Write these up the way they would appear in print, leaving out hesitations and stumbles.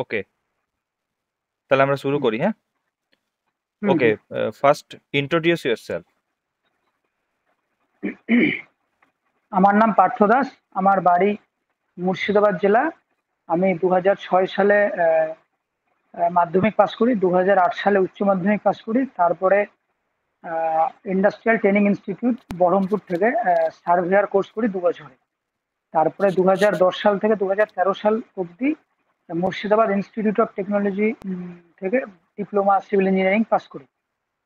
ওকে, তাহলে আমরা শুরু হুম করি, হ্যাঁ? Hmm okay, hmm. First introduce yourself. আমার নাম পার্থ দাস। আমার বাড়ি মুর্শিদাবাদ জেলা। আমি 2006 সালে মাধ্যমিক পাস করি, 2008 সালে উচ্চ মাধ্যমিক পাস করি। তারপরে ইন্ডাস্ট্রিয়াল ট্রেনিং ইনস্টিটিউট বহরমপুর থেকে সার্ভেয়ার কোর্স করি 2 বছরে। তারপরে 2010 সাল থেকে 2013 সাল অবধি মুর্শিদাবাদ ইনস্টিটিউট অফ টেকনোলজি থেকে ডিপ্লোমা সিভিল ইঞ্জিনিয়ারিং পাস করি।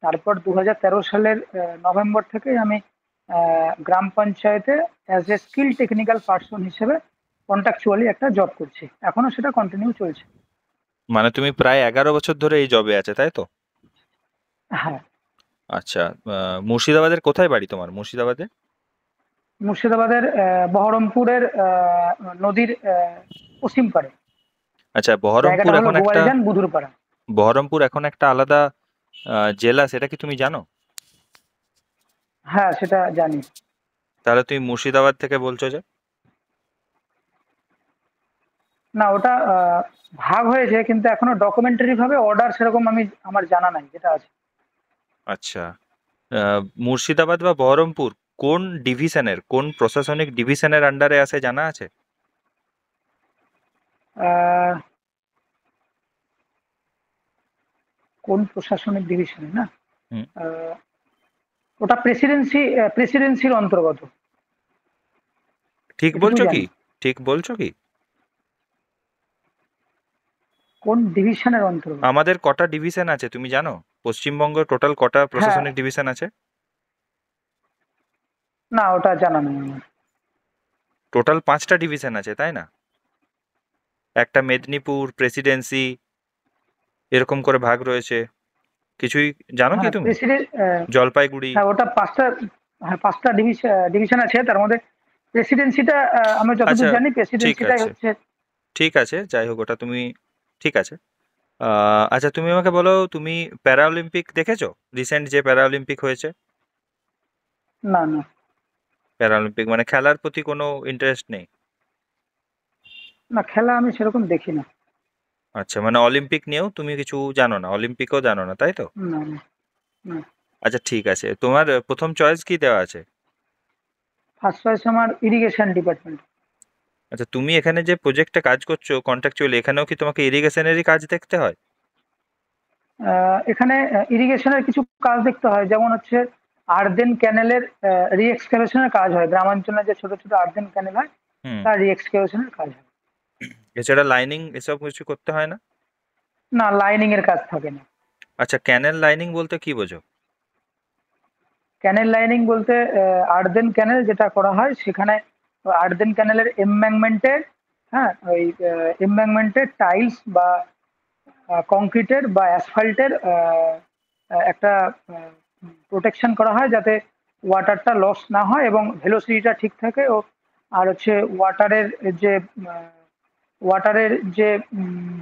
তারপর 2013 সালের নভেম্বর থেকে আমি গ্রাম পঞ্চায়েতে as a skill technical person হিসেবে কন্ট্রাকচুয়ালি একটা জব করছি, এখনো সেটা কন্টিনিউ চলছে। মানে তুমি প্রায় 11 বছর ধরে এই জবে আছে, তাই তো? হ্যাঁ। আচ্ছা, মুর্শিদাবাদের কোথায় বাড়ি তোমার, মুর্শিদাবাদে? মুর্শিদাবাদের বহরমপুরের নদীর পশ্চিম পাড়ে। আচ্ছা, জায়গাটা হলো গোয়ালজান বুধুরপাড়া। বহরমপুর এখন একটা আলাদা জেলা, সেটা কি তুমি জানো? হ্যাঁ, সেটা জানি। তাহলে তুমি মুর্শিদাবাদ থেকে বলছো যে? না, ওটা ভাগ হয়েছে, কিন্তু এখনো ডকুমেন্টারি ভাবে অর্ডার সেরকম আমার জানা নাই যেটা আছে। আচ্ছা, মুর্শিদাবাদ বা বহরমপুর কোন ডিভিশনের, কোন প্রশাসনিক ডিভিশনের আন্ডারে আসে জানা আছে? আহ, কোন প্রশাসনিক ডিভিশনে না? হুম। আহ, ওটা প্রেসিডেন্সির অন্তর্গত, ঠিক এটুকুই বলছো কি? জানি। ঠিক বলছো কি? কোন ডিভিশনের অন্তর্গত? আমাদের কটা ডিভিশন আছে তুমি জানো? পশ্চিমবঙ্গ টোটাল কটা হ্যাঁ। প্রশাসনিক ডিভিশন আছে? না, ওটা জানা নেই আমার। টোটাল 5টা ডিভিশন আছে, তাই না? একটা মেদিনীপুর, প্রেসিডেন্সি, এরকম করে ভাগ রয়েছে। কিছুই জানো কি হ্যাঁ, তুমি? জলপাইগুড়ি। হ্যাঁ, ওটা পাঁচটা। হ্যাঁ, পাঁচটা ডিভিশন আছে, তার মধ্যে প্রেসিডেন্সিটা আমি আচ্ছা, যতদূর জানি ঠিক প্রেসিডেন্সিটাই আছে, হচ্ছে। ঠিক আছে, যাই হোক, ওটা তুমি ঠিক আছে। আচ্ছা, তুমি আমাকে বলো, তুমি প্যারা অলিম্পিক দেখেছো? রিসেন্ট যে প্যারা অলিম্পিক হয়েছে। না না। প্যারা অলিম্পিক মানে খেলার প্রতি কোনো ইন্টারেস্ট নেই? না, খেলা আমি সেরকম দেখি না। আচ্ছা, মানে অলিম্পিক নিয়েও তুমি কিছু জানো না, অলিম্পিকও জানো না, তাই তো? না না না। আচ্ছা, ঠিক আছে, তোমার প্রথম চয়েস কি দেওয়া আছে? ফার্স্ট চয়েস আমার ইরিগেশন ডিপার্টমেন্ট। আচ্ছা, তুমি এখানে যে প্রজেক্টে কাজ করছো কন্ট্রাকচুয়ালি, এখানেও কি তোমাকে ইরিগেশনেরই কাজ দেখতে হয়? এখানে ইরিগেশনের কিছু কাজ দেখতে হয়, যেমন হচ্ছে আর্দেন ক্যানেলের রিএক্সকাভেশনের কাজ হয়। গ্রামাঞ্চলে যে ছোট ছোট আর্দেন ক্যানেল হয়, হুম। তার রিএক্সকাভেশনের কাজ হয়। এছাড়া লাইনিং এসব কিছু করতে হয় না? না, লাইনিং এর কাজ থাকে না। আচ্ছা, ক্যানেল লাইনিং বলতে কি বোঝো? ক্যানেল লাইনিং বলতে আর্দেন ক্যানেল যেটা করা হয় সেখানে আর্দেন ক্যানেলের এমব্যাঙ্কমেন্টের, হ্যাঁ, ওই এমব্যাঙ্কমেন্টের টাইলস বা কংক্রিটের বা অ্যাসফাল্টের একটা প্রোটেকশন করা হয়, যাতে ওয়াটারটা লস না হয় এবং ভেলোসিটিটা ঠিক থাকে। ও আর হচ্ছে যে ওয়াটারের যে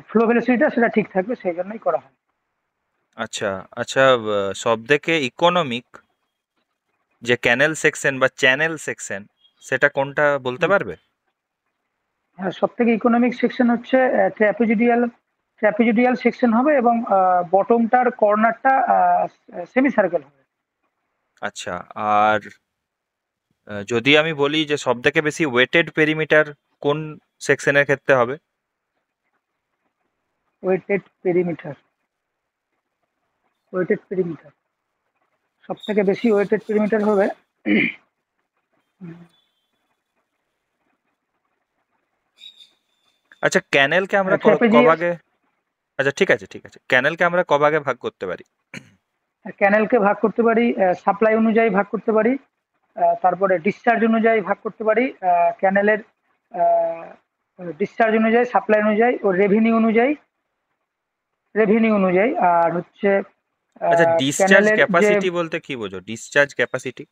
ফ্লো ভেলোসিটিটা সেটা ঠিক থাকবে, সেই জন্যই করা হয়। আচ্ছা, আচ্ছা, সব থেকে ইকোনমিক যে ক্যানেল সেকশন বা চ্যানেল সেকশন, সেটা কোনটা বলতে হুম। পারবে? হ্যাঁ, সব থেকে ইকোনমিক সেকশন হচ্ছে ট্র্যাপিজুডিয়াল ট্র্যাপিজুডিয়াল সেকশন হবে, এবং বটমটার কর্নারটা সেমি সার্কেল হবে। আচ্ছা, আর যদি আমি বলি যে সব থেকে বেশি ওয়েটেড পেরিমিটার কোন সেকশনের ক্ষেত্রে হবে? Weighted perimeter. ওয়েটেড পেরিমিটার সব থেকে বেশি ওয়েটেড পেরিমিটার হবে। আচ্ছা, ক্যানেলকে আমরা ট্র্যাপিজিয়াস। কভাগে, আচ্ছা, ঠিক আছে, ঠিক আছে, ক্যানেলকে আমরা কভাগে ভাগ করতে পারি? ক্যানেলকে ভাগ করতে পারি, সাপ্লাই অনুযায়ী ভাগ করতে পারি, তারপরে ডিসচার্জ অনুযায়ী ভাগ করতে পারি, ক্যানেলের ডিসচার্জ অনুযায়ী, সাপ্লাই অনুযায়ী ও রেভিনিউ অনুযায়ী আর হচ্ছে আচ্ছা, ডিসচার্জ ক্যানেলের যে ক্যাপাসিটি বলতে কি বোঝো, ডিসচার্জ ক্যাপাসিটি?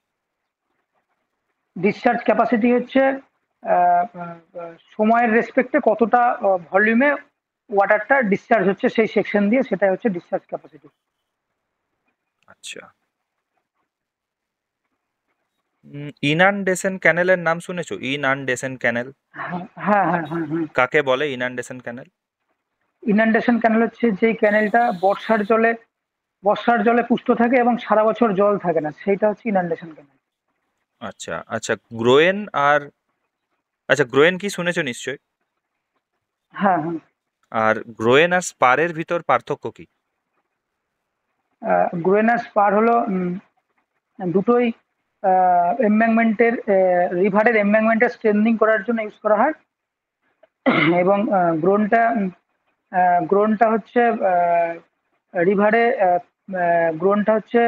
ডিসচার্জ ক্যাপাসিটি হচ্ছে সময়ের রেসপেক্টে কতটা ভলিউমে ওয়াটারটা ডিসচার্জ হচ্ছে সেই সেকশন দিয়ে, সেটাই হচ্ছে ডিসচার্জ ক্যাপাসিটি। আচ্ছা, ইনানডেশন ক্যানেলের নাম শুনেছো? ইনানডেশন ক্যানেল হ্যাঁ হ্যাঁ হ্যাঁ হ্যাঁ হ্যাঁ। কাকে বলে, ইনানডেশন ক্যানেল? ইনান্ডেশন ক্যানেল হচ্ছে যেই ক্যানেলটা বর্ষার জলে পুষ্ট থাকে এবং সারা বছর জল থাকে না, সেইটা হচ্ছে ইনান্ডেশন ক্যানেল। আচ্ছা আচ্ছা, গ্রোয়েন আর আচ্ছা, গ্রোয়েন কি শুনেছো নিশ্চয়ই। হ্যাঁ, হ্যাঁ। আর গ্রোয়েন আর স্পারের ভিতর পার্থক্য কি? গ্রোয়েন আর স্পার হলো দুটোই এমব্যাঙ্কমেন্টের রিভারের এমব্যাঙ্কমেন্টের স্ট্রেন্থনিং করার জন্য ইউজ করা হয়। এবং গ্রোনটা হচ্ছে রিভারে গ্রোনটা হচ্ছে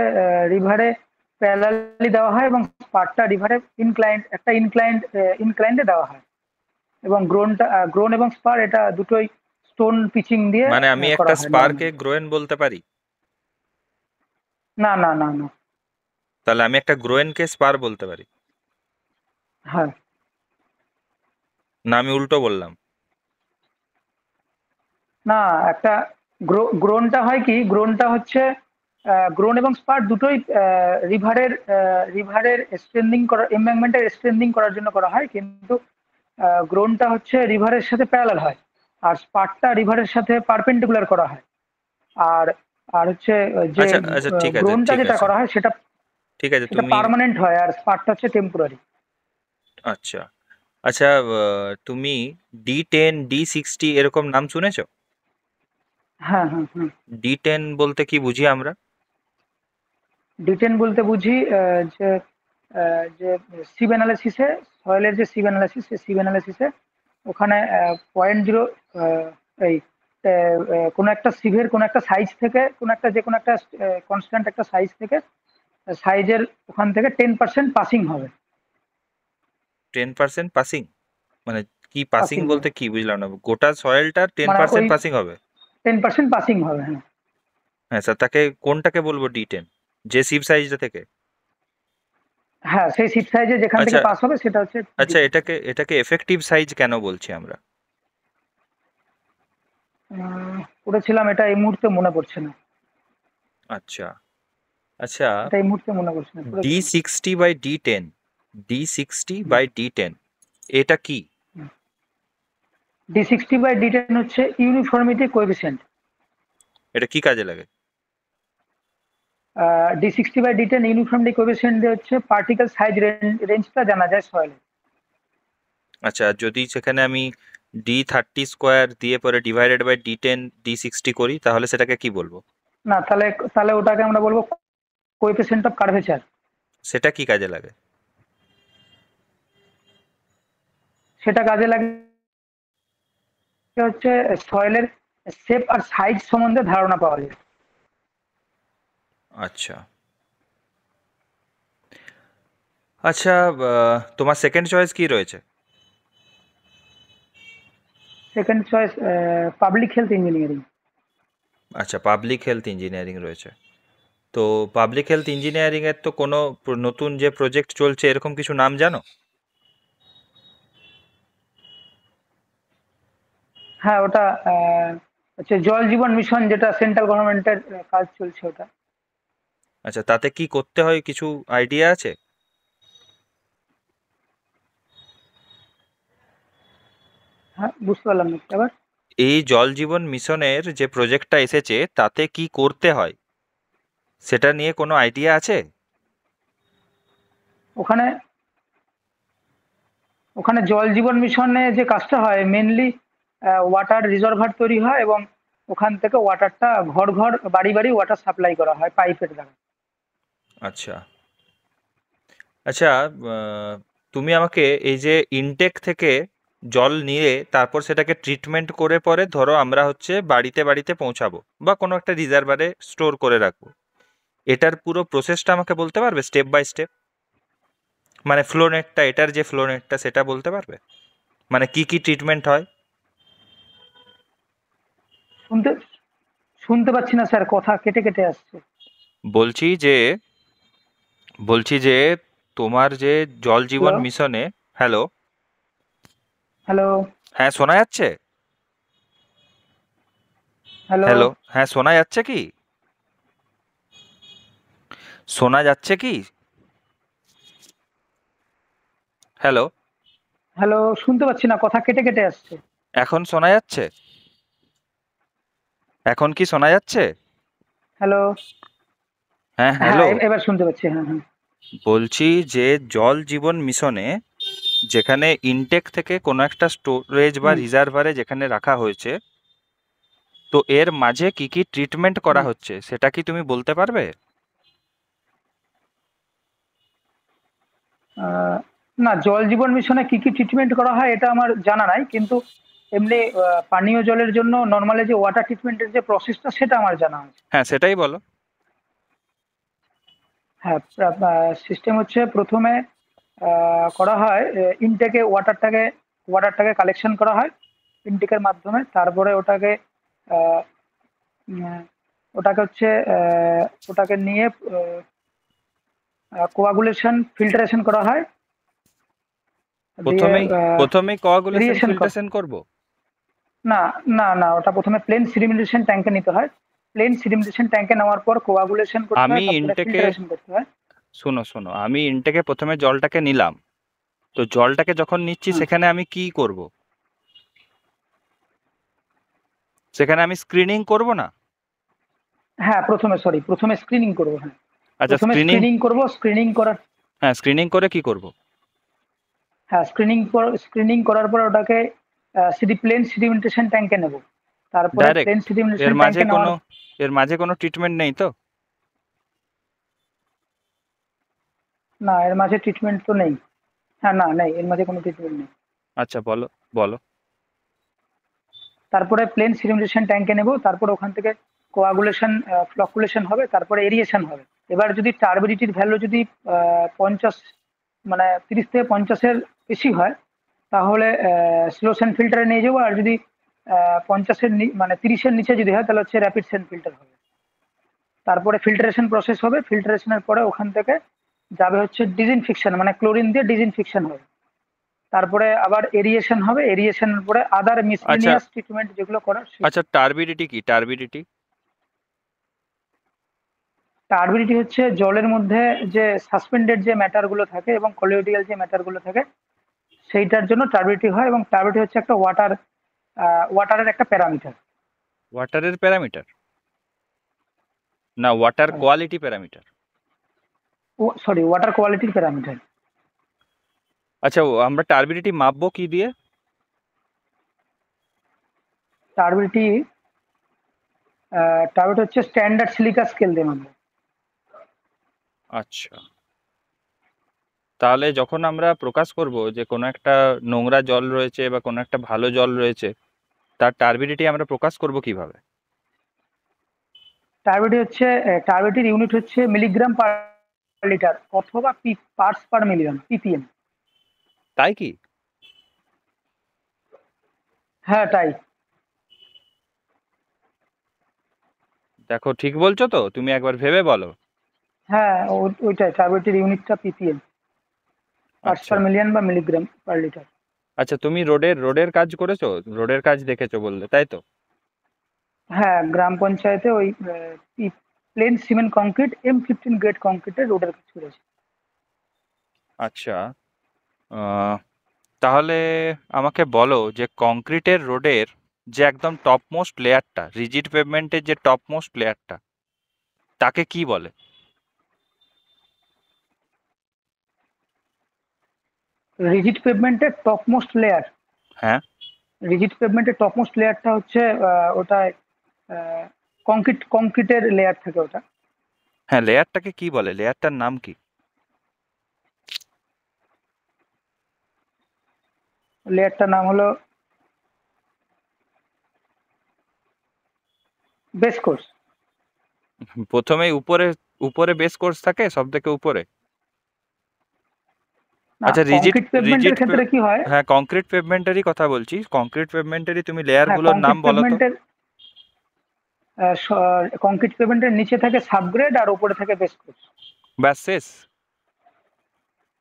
রিভারে প্যারালালি দেওয়া হয় এবং স্পারটা রিভারে ইনক্লাইন্ডে দেওয়া হয়। এবং গ্রোন এবং স্পার এটা দুটোই স্টোন পিচিং দিয়ে মানে আমি করা একটা হয় স্পারকে নর্মালি। গ্রোয়েন বলতে পারি? না, না, না, না। তাহলে আমি একটা গ্রোয়েনকে স্পার বলতে পারি? হ্যাঁ। না আমি উল্টো বললাম? না, একটা গ্রোনটা হয় কি, গ্রোনটা হচ্ছে গ্রোন এবং স্পার দুটোই রিভারের স্ট্রেন্দিং করা এমব্যাঙ্কমেন্টের স্ট্রেন্দিং করার জন্য করা হয়, কিন্তু গ্রোনটা হচ্ছে রিভারের সাথে প্যারালাল হয় আর স্পারটা রিভারের সাথে পারপেন্ডিকুলার করা হয়। আর আর হচ্ছে যে আচ্ছা আচ্ছা, ঠিক আছে গ্রোনটা ঠিক যেটা আছে করা হয় সেটা ঠিক আছে সেটা তুমি। পার্মানেন্ট হয় আর স্পারটা হচ্ছে টেম্পোরারি। আচ্ছা আচ্ছা, তুমি D10 D60 এরকম নাম শুনেছো? হ্যাঁ, হ্যাঁ, হ্যাঁ। D10 বলতে কি বুঝি আমরা? ডিটেন বলতে বুঝি যে সিভ অ্যানালিসিসে, সয়েলের যে সিভ অ্যানালিসিস, সেই সিভ অ্যানালিসিসে ওখানে 0.0 এই কোনো একটা সিভের কোনো একটা সাইজ থেকে কোনো একটা কনস্ট্যান্ট একটা সাইজ থেকে সাইজের ওখান থেকে 10% পাসিং হবে। 10% পাসিং? মানে কি পাসিং পাসিং হবে বলতে কি বুঝলাম না, গোটা সয়েলটার টেন মানে ওই পার্সেন্ট পাসিং হবে? 10% পাসিং হবে, হ্যাঁ। হ্যাঁ স্যার, তাকে কোনটাকে বলবো D10? যে সিপ সাইজটা থেকে? হ্যাঁ, সেই সিপ সাইজে যেখান থেকে আচ্ছা পাস হবে সেটা হচ্ছে আচ্ছা, ডিটেন। এটাকে এফেক্টিভ সাইজ কেন বলছি আমরা? করেছিলাম, এটা এই মুহূর্তে মনে পড়ছে না। আচ্ছা আচ্ছা, এটা এই মুহূর্তে মনে পড়ছে না, করেছিলাম। D60/D10, D60/D10 এটা কি? D60/D10 হচ্ছে ইউনিফর্মিটি কোএফিসিয়েন্ট। এটা কি কাজে লাগে? D60/D10 ইউনিফর্মিটি কোএফিসিয়েন্ট দিয়ে হচ্ছে পার্টিকেল সাইজ রেঞ্জটা জানা যায় সয়েলে। আচ্ছা, যদি সেখানে আমি D30² দিয়ে পরে ডিভাইডেড বাই D10 D60 করি, তাহলে সেটাকে কি বলবো? না, তাহলে তাহলে ওটাকে আমরা বলবো কোএফিসিয়েন্ট অফ কার্ভেচার। সেটা কি কাজে লাগে? সেটা কাজে লাগে হচ্ছে সয়েলের শেপ আর সাইজ সম্বন্ধে ধারণা পাওয়া যায়। আচ্ছা আচ্ছা, তোমার সেকেন্ড চয়েস কি রয়েছে? Second choice public health engineering. আচ্ছা, পাবলিক হেলথ ইঞ্জিনিয়ারিং রয়েছে। তো পাবলিক হেলথ ইঞ্জিনিয়ারিং এর তো কোনো নতুন যে প্রজেক্ট চলছে এরকম কিছু নাম জানো? হ্যাঁ, ওটা হচ্ছে জল জীবন মিশন, যেটা সেন্ট্রাল গভর্নমেন্টের কাজ চলছে ওটা। আচ্ছা, তাতে কি করতে হয় কিছু আইডিয়া আছে? হ্যাঁ, বুঝতে পারলাম না এবার। এই জল জীবন মিশনের যে প্রজেক্টটা এসেছে তাতে কি করতে হয় সেটা নিয়ে কোনো আইডিয়া আছে? ওখানে ওখানে জল জীবন মিশনে যে কাজটা হয় মেনলি ওয়াটার রিজার্ভার তৈরি হয় এবং ওখান থেকে ওয়াটারটা ঘর ঘর বাড়ি বাড়ি ওয়াটার সাপ্লাই করা হয় পাইপের দ্বারা। আচ্ছা আচ্ছা, তুমি আমাকে এই যে ইনটেক থেকে জল নিয়ে তারপর সেটাকে ট্রিটমেন্ট করে পরে ধরো আমরা হচ্ছে বাড়িতে বাড়িতে পৌঁছাবো বা কোনো একটা রিজার্ভারে স্টোর করে রাখবো, এটার পুরো প্রসেসটা আমাকে বলতে পারবে স্টেপ বাই স্টেপ? মানে ফ্লোনেটটা, এটার যে ফ্লোনেটটা সেটা বলতে পারবে? মানে কি কি ট্রিটমেন্ট হয়? শুনতে শুনতে পাচ্ছি না স্যার, কথা কেটে কেটে আসছে। বলছি যে বলছি যে তোমার যে জল জীবন হ্যালো, মিশনে। হ্যালো? হ্যালো, হ্যাঁ শোনা যাচ্ছে? হ্যালো, হ্যালো, হ্যাঁ শোনা যাচ্ছে কি? শোনা যাচ্ছে কি? হ্যালো? হ্যালো। শুনতে পাচ্ছি না, কথা কেটে কেটে আসছে। এখন শোনা যাচ্ছে? এখন কি শোনা যাচ্ছে? হ্যালো। হ্যাঁ, হ্যাঁ, হ্যালো। এবার শুনতে পাচ্ছি। হ্যাঁ, হ্যাঁ। বলছি যে জল জীবন মিশনে যেখানে ইনটেক থেকে কোনো একটা স্টোরেজ বা হুম, রিজার্ভারে যেখানে রাখা হয়েছে, তো এর মাঝে কি কি ট্রিটমেন্ট করা হুম। হচ্ছে সেটা কি তুমি বলতে পারবে? না, জল জীবন মিশনে কি কি ট্রিটমেন্ট করা হয় এটা আমার জানা নাই, কিন্তু এমনি পানীয় জলের জন্য নর্মালি যে ওয়াটার ট্রিটমেন্টের যে প্রসেসটা সেটা আমার জানা আছে। হ্যাঁ, সেটাই বলো। হ্যাঁ, সিস্টেম হচ্ছে প্রথমে করা হয় ইনটেকে ওয়াটারটাকে কালেকশন করা হয় ইনটেকের মাধ্যমে। তারপরে আহ, উম, ওটাকে হচ্ছে ওটাকে নিয়ে কোয়াগুলেশন ফিল্টারেশন করা হয়, দিয়ে প্রথমেই প্রথমেই কোয়াগুলেশন এরিয়েশন করা। ফিল্ট্রেশন করব? না, না, না, ওটা প্রথমে প্লেন সেডিমেন্টেশন ট্যাঙ্কে নিতে হয়। প্লেন সেডিমেন্টেশন ট্যাঙ্কে নেওয়ার পর কোয়াগুলেশন করতে আমি হয়, তারপরে ইনটেকে ফিল্টারেশন করতে হয়। শোনো শোনো, আমি ইনটেকে প্রথমে জলটাকে নিলাম, তো জলটাকে যখন নিচ্ছি হুম। সেখানে আমি কি করব? সেখানে আমি স্ক্রিনিং করব না? হ্যাঁ, প্রথমে স্ক্রিনিং করবো। হ্যাঁ, আচ্ছা, প্রথমে স্ক্রিনিং করবো। স্ক্রিনিং করার হ্যাঁ, স্ক্রিনিং করে কি করব? হ্যাঁ, স্ক্রিনিং করার পর ওটাকে প্লেন সেডিমেন্টেশন ট্যাঙ্কে নেব। তারপরে প্লেন ডাইরেক্ট? এর সেডিমেন্টেশন মাঝে ট্যাঙ্কে নেওয়ার। কোনো এর মাঝে কোনো ট্রিটমেন্ট নেই তো? না, এর মাঝে ট্রিটমেন্ট তো নেই। হ্যাঁ, না, নেই, এর মাঝে কোনো ট্রিটমেন্ট নেই। আচ্ছা, বলো বলো। তারপরে প্লেন সেডিমেন্টেশন ট্যাঙ্কে নেব, তারপর ওখান থেকে কোয়াগুলেশন ফ্লকুলেশন হবে, তারপরে এরিয়েশন হবে। এবার যদি টার্বিডিটির ভ্যালু যদি 50, মানে 30 থেকে 50-এর বেশি হয়, তাহলে স্লো সেন্ট ফিল্টারে নিয়ে যাবো। আর যদি 50-এর মানে 30-এর নিচে যদি হয়, তাহলে হচ্ছে র্যাপিড সেন্ট ফিল্টার হবে। তারপরে ফিল্টারেশন প্রসেস হবে। ফিল্টারেশনের পরে ওখান থেকে যাবে হচ্ছে ডিসইনফেকশন, মানে ক্লোরিন দিয়ে ডিসইনফেকশন হবে। তারপরে আবার এরিয়েশন হবে। এরিয়েশনের পরে আদার আচ্ছা, মিসলিনিয়াস ট্রিটমেন্ট যেগুলো করার আচ্ছা, টার্বিডিটি কি? টার্বিডিটি? টার্বিডিটি হচ্ছে জলের মধ্যে যে সাসপেন্ডেড যে ম্যাটার গুলো থাকে এবং কলোয়েডিয়াল যে ম্যাটার গুলো থাকে, সেইটার জন্য টার্বিডিটি হয়। এবং টার্বিডিটি হচ্ছে একটা ওয়াটারের একটা প্যারামিটার। ওয়াটারের প্যারামিটার? না, water quality parameter? Sorry, water কোয়ালিটির প্যারামিটার। আচ্ছা, আমরা টার্বিডিটি মাপবো কি দিয়ে? টার্বিডিটি টার্বিডিটি হচ্ছে স্ট্যান্ডার্ড সিলিকা স্কেল দিয়ে মাপবো। আচ্ছা, তাহলে যখন আমরা প্রকাশ করব যে কোনো একটা নোংরা জল রয়েছে বা কোনো একটা ভালো জল রয়েছে, তার টার্বিডিটি আমরা প্রকাশ করব কিভাবে? টার্বিডিটির ইউনিট হচ্ছে মিলিগ্রাম পার লিটার, অথবা পার্টস পার মিলিয়ন, পিপিএম। তাই কি? হ্যাঁ, তাই। দেখো, ঠিক বলছো তো? তুমি একবার ভেবে বলো। হ্যাঁ, ওইটাই টার্বিডিটির ইউনিটটা পিপিএম, পার্টস আচ্ছা, পার মিলিয়ন বা মিলিগ্রাম পার লিটার। আচ্ছা, তুমি রোডের রোডের কাজ করেছো? রোডের কাজ দেখেছো বললে, তাই তো? হ্যাঁ, গ্রাম পঞ্চায়েতে ওই plane cement concrete M15 grade কংক্রিটের রোডের কাজ করেছে। আচ্ছা, আহ, তাহলে আমাকে বলো যে কংক্রিটের রোডের যে একদম টপ মোস্ট লেয়ারটা, রিজিড পেভমেন্টের যে টপ মোস্ট লেয়ারটা, তাকে কি বলে? রিজিড পেভমেন্টের টপ মোস্ট লেয়ার হ্যাঁ। রিজিড পেভমেন্টের টপ মোস্ট লেয়ারটা হচ্ছে ওটায় কংক্রিটের লেয়ার থাকে ওটা। হ্যাঁ, লেয়ারটাকে কি বলে? লেয়ারটার নাম কি? লেয়ারটার নাম হলো বেস কোর্স। প্রথমেই উপরে উপরে বেস কোর্স থাকে সব থেকে উপরে? না, আচ্ছা, রিজিড কংক্রিট পেভমেন্টের রিজিড ক্ষেত্রে কি হয়? হ্যাঁ, কংক্রিট পেভমেন্টেরই কথা বলছি। কংক্রিট পেভমেন্টেরই তুমি হ্যাঁ, লেয়ারগুলোর নাম বলো তো। কংক্রিট পেভমেন্টের নিচে থাকে সাবগ্রেড আর উপরে থাকে বেস কোর্স। ব্যাস, শেষ?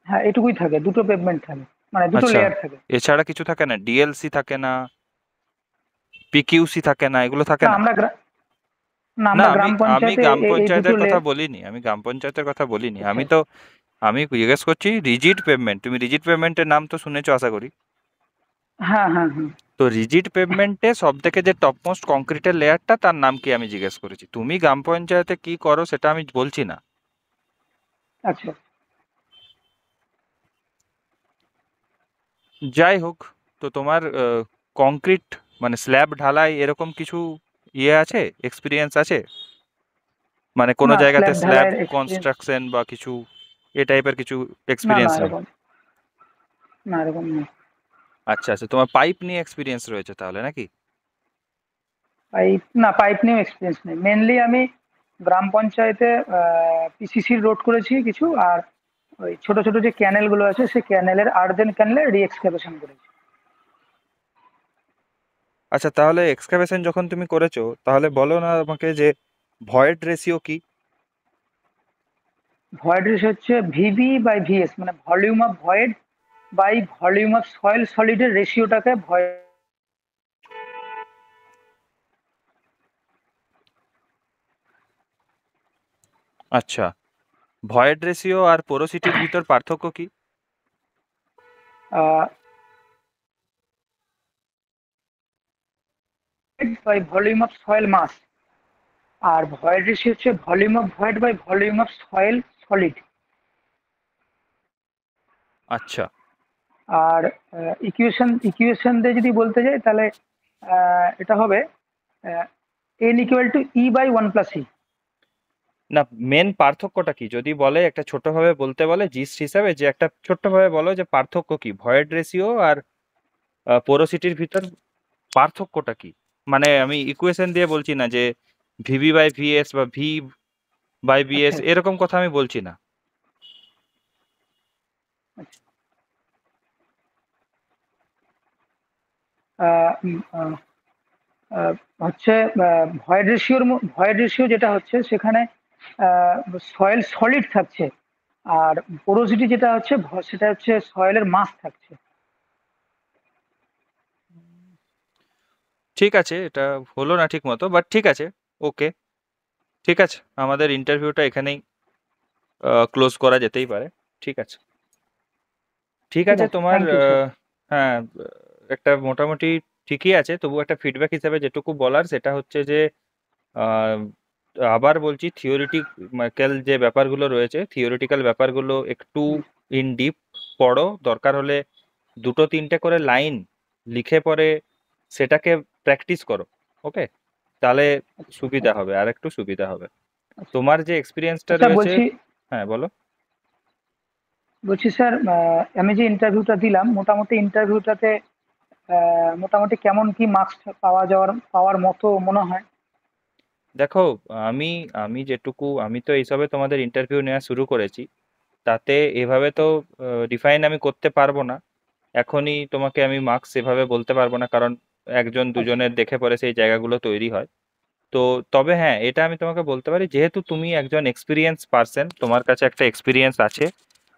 হ্যাঁ, এটুকুই থাকে, দুটো পেভমেন্ট থাকে, মানে দুটো আচ্ছা, লেয়ার থাকে। এছাড়া কিছু থাকে না? ডিএলসি থাকে না? পিকিউসি থাকে না? এগুলো থাকে না, না? না, না, আমরা আমি গ্রাম আমি পঞ্চায়েতে গ্রাম এই দুটো পঞ্চায়েতের কথা লেয়ার। বলিনি। আমি গ্রাম পঞ্চায়েতের কথা বলিনি। আচ্ছা, আমি জিজ্ঞেস করছি রিজিড পেভমেন্ট। তুমি রিজিড পেভমেন্টের নাম তো শুনেছো আশা করি। হ্যাঁ, হ্যাঁ, হ্যাঁ। তো রিজিড পেভমেন্টে সব থেকে যে টপ মোস্ট কংক্রিটের লেয়ারটা তার নাম কি আমি জিজ্ঞেস করেছি। তুমি গ্রাম পঞ্চায়েতে কি করো সেটা আমি বলছি না। আচ্ছা। যাই হোক, তো তোমার কংক্রিট মানে স্ল্যাব ঢালাই এরকম কিছু ইয়ে আছে, এক্সপিরিয়েন্স আছে? মানে কোনো না, জায়গাতে স্ল্যাব স্ল্যাব ঢালাইয়ের এক্সপিরিয়েন্স। কনস্ট্রাকশন বা কিছু এ টাইপের কিছু না না এক্সপিরিয়েন্স নেই? এরকম, না এরকম নেই। আচ্ছা আচ্ছা, তোমার পাইপ নিয়ে এক্সপিরিয়েন্স রয়েছে তাহলে নাকি? পাইপ, না পাইপ নিয়েও এক্সপিরিয়েন্স নেই। মেনলি আমি গ্রাম পঞ্চায়েতে পিসিসির রোড করেছি কিছু, আর ওই ছোট ছোট যে ক্যানেল গুলো আছে সেই ক্যানেলের আর্দেন ক্যানেলের রি এক্সকাভেশন করেছি। আচ্ছা, তাহলে এক্সকাভেশন যখন তুমি করেছো তাহলে বলো না আমাকে যে ভয়েড রেশিও কি? ভয়েড রেশিও হচ্ছে ভিবি বাই ভিএস, মানে volume of void by volume of soil সলিডের রেশিওটাকে ভয়েড। আচ্ছা, ভয়েড রেশিও আর পোরোসিটির ভিতর পার্থক্য কি? By volume of soil mass, আর ভয়েড রেশিও হচ্ছে volume of void by volume of soil solid. আচ্ছা আর ইকুয়েশন ইকুয়েশন দিয়ে যদি বলতে যাই তাহলে এটা হবে n equal to e by one plus e. না, মেন পার্থক্যটা কি যদি বলে, একটা ছোটভাবে বলতে বলে জিস্ট হিসাবে, যে একটা ছোট্টভাবে বলো যে পার্থক্য কি ভয়েড রেশিও আর পোরোসিটির ভিতর পার্থক্যটা কি? মানে আমি ইকুয়েশন দিয়ে বলছি না যে ভিবি বাই ভিএস বা ভি বাই আচ্ছা বিএস আচ্ছা এরকম কথা আমি বলছি না। আচ্ছা। আহ, উম, আহ, আহ, হচ্ছে ভয়েড রেশিও যেটা হচ্ছে সেখানে সয়েল সলিড থাকছে, আর পোরোসিটি যেটা হচ্ছে সেটা হচ্ছে সয়েলের মাস থাকছে। ঠিক আছে, এটা হলো না ঠিক মতো, বাট ঠিক আছে। ওকে, ঠিক আছে, আমাদের ইন্টারভিউটা এখানেই ক্লোজ করা যেতেই পারে। ঠিক আছে। ঠিক ঠিক আছে আছে, তোমার থ্যাংক ইউ স্যার। হ্যাঁ, একটা মোটামুটি ঠিকই আছে, তবু একটা ফিডব্যাক হিসেবে যেটুকু বলার সেটা হচ্ছে যে আহ, আবার বলছি, থিওরিটিক্যাল যে ব্যাপারগুলো রয়েছে, থিওরিটিক্যাল ব্যাপারগুলো একটু ইন ডিপ পড়ো, দরকার হলে দুটো তিনটে করে লাইন লিখে পরে সেটাকে প্র্যাকটিস করো। ওকে, তাহলে আচ্ছা সুবিধা আচ্ছা হবে, আর একটু সুবিধা হবে। আচ্ছা। তোমার যে এক্সপিরিয়েন্সটা আচ্ছা রয়েছে। বলছি, হ্যাঁ বলো। বলছি স্যার, আমি যে ইন্টারভিউটা দিলাম মোটামুটি ইন্টারভিউটাতে মোটামুটি কেমন কি মার্কস পাওয়ার মতো মনে হয়? দেখো, আমি আমি যেটুকু, আমি তো এইসবে তোমাদের ইন্টারভিউ নেওয়া শুরু করেছি, তাতে এভাবে তো ডিফাইন আমি করতে পারবো না। এখনই তোমাকে আমি মার্কস এভাবে বলতে পারবো না, কারণ একজন আচ্ছা দুজনের দেখে পরে সেই জায়গাগুলো তৈরি হয়। তো তবে হ্যাঁ, এটা আমি তোমাকে বলতে পারি, যেহেতু তুমি একজন এক্সপিরিয়েন্স পার্সন, তোমার কাছে একটা এক্সপিরিয়েন্স আছে,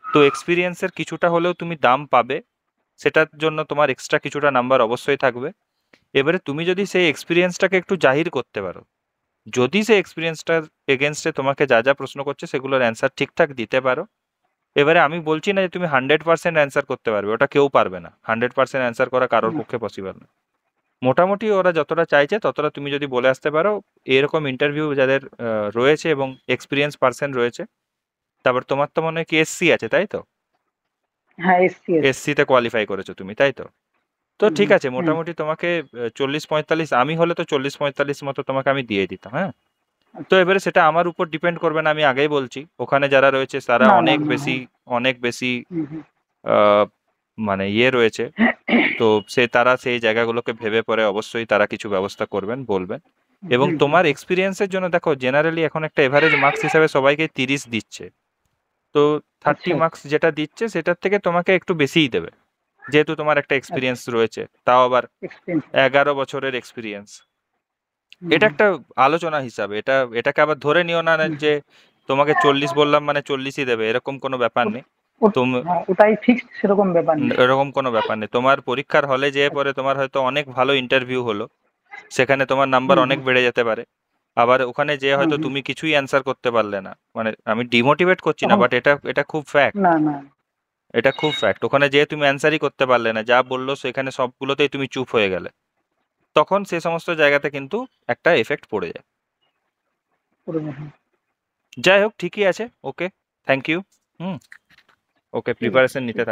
তো এক্সপিরিয়েন্সের কিছুটা হলেও তুমি দাম পাবে। সেটার জন্য তোমার এক্সট্রা কিছুটা নাম্বার অবশ্যই থাকবে। এবারে তুমি যদি সেই এক্সপিরিয়েন্সটাকে একটু জাহির করতে পারো, যদি সেই এক্সপিরিয়েন্সটার এগেনস্টে তোমাকে যা যা প্রশ্ন করছে সেগুলোর অ্যান্সার ঠিকঠাক দিতে পারো। এবারে আমি বলছি না যে তুমি 100% অ্যান্সার করতে পারবে, ওটা কেউ পারবে না, 100% অ্যান্সার করা কারোর হুম, পক্ষে পসিবল না। মোটামুটি ওরা যতটা চাইছে ততটা তুমি যদি বলে আসতে পারো, এরকম ইন্টারভিউ যাদের রয়েছে এবং এক্সপিরিয়েন্স পার্সন রয়েছে। তারপর তোমার তো মনে হয় কি এসসি আছে, তাই তো? হ্যাঁ এসসি এসসি। এসসিতে কোয়ালিফাই করেছো তুমি, তাই তো? তো হুম ঠিক হুম আছে, হুম। মোটামুটি তোমাকে 40-45, আমি হলে তো 40-45 মতো তোমাকে আমি দিয়ে দিতাম, হ্যাঁ। তো আচ্ছা। এবারে সেটা আমার উপর ডিপেন্ড করবে না, আমি আগেই বলছি, ওখানে যারা রয়েছে তারা না না অনেক না, বেশি, হ্যাঁ। অনেক বেশি হুম হুম আহ, মানে ইয়ে রয়েছে। তো তারা সেই জায়গাগুলোকে ভেবে পরে অবশ্যই তারা কিছু ব্যবস্থা করবেন, বলবেন। এবং হুম হুম তোমার হুম। এক্সপিরিয়েন্সের জন্য দেখো, জেনারেলি এখন একটা এভারেজ মার্কস হিসাবে সবাইকে 30 দিচ্ছে। তো 30 আচ্ছা মার্কস যেটা দিচ্ছে সেটার থেকে তোমাকে একটু বেশিই দেবে, যেহেতু তোমার একটা আচ্ছা। এক্সপিরিয়েন্স রয়েছে, তাও আবার এক্সপিরিয়েন্স। 11 বছরের এক্সপিরিয়েন্স। হুম এটা হুম একটা আলোচনা হিসাবে, এটাকে আবার ধরে নিও না হুম যে হুম। তোমাকে 40 বললাম মানে 40ই দেবে, এরকম কোনো ব্যাপার নেই। তুমি হ্যাঁ ওটাই ফিক্সড, সেরকম ব্যাপার নেই। এরকম কোনো ব্যাপার নেই, তোমার পরীক্ষার হলে যেয়ে পরে আচ্ছা। তোমার হয়তো অনেক ভালো ইন্টারভিউ হলো, সেখানে তোমার নাম্বার হুম অনেক হুম বেড়ে যেতে পারে। আবার ওখানে যেয়ে হুম হয়তো হুম। তুমি কিছুই অ্যান্সার করতে পারলে না, মানে আমি ডিমোটিভেট করছি না, তখন বাট এটা এটা খুব ফ্যাক্ট। না না। এটা খুব ফ্যাক্ট। ওখানে যেয়ে তুমি অ্যান্সারই করতে পারলে না, যা বললো সেখানে সবগুলোতেই তুমি চুপ হয়ে গেলে, তখন সে সমস্ত জায়গাতে কিন্তু একটা এফেক্ট পড়ে যায়। যাই হোক, ঠিকই আছে, ওকে, থ্যাংক ইউ। হুম, ওকে, ঠিক আছে, প্রিপারেশন ঠিক নিতে আছে।